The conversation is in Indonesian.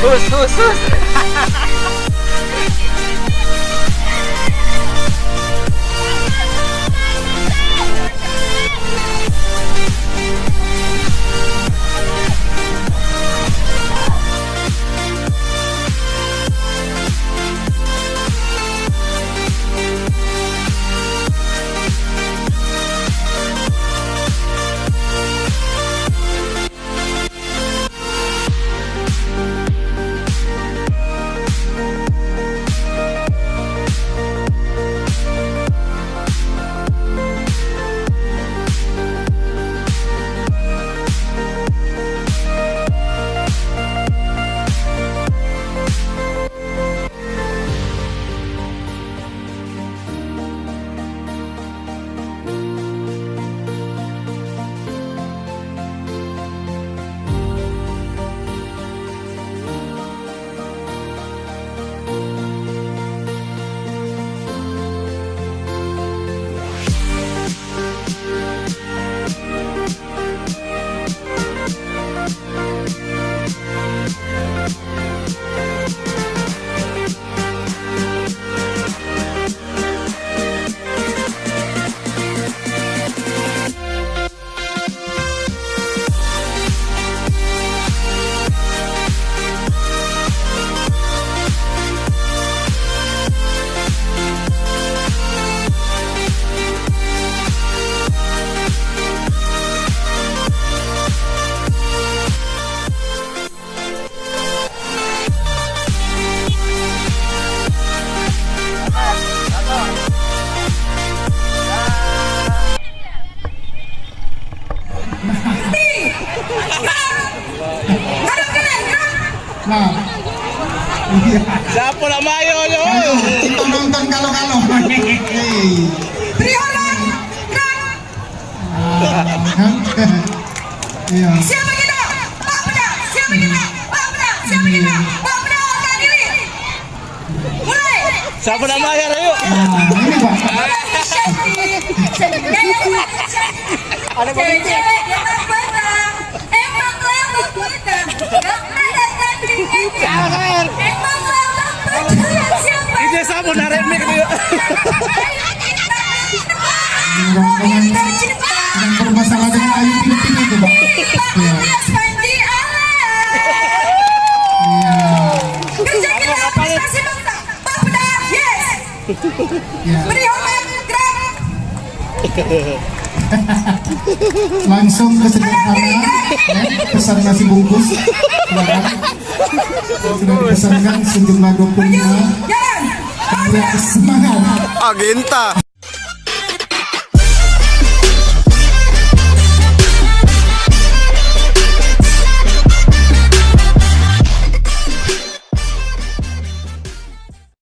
Hus. Nah, iya. Siapa nak mayo yo? Kita nonton kalau-kalau. Briolan, Iya. siapa kita? Pak Beda, siapa kita? Pak Beda, siapa kita? Pak Beda, angkat diri. Mulai. Siapa nak mayo yuk? Nah, ini Pak. Ada cewek yang tak batang, emang lewat batang, gak ada tandingannya. Emang lewat batang siapa? Ini siapa narik mic dia? Rombongan yang bermasalah dengan Ayu Ting Ting itu Pak. Iya. Iya. Kerja kita prestasi bangsa. Pak Beda, yes. Iya. Beri hormat, gerak. Langsung ke sederhana, pesan nasi bungkus. Silakan. Sudah dipesankan sejumlah 25. Jalan. Semangat. Agenta.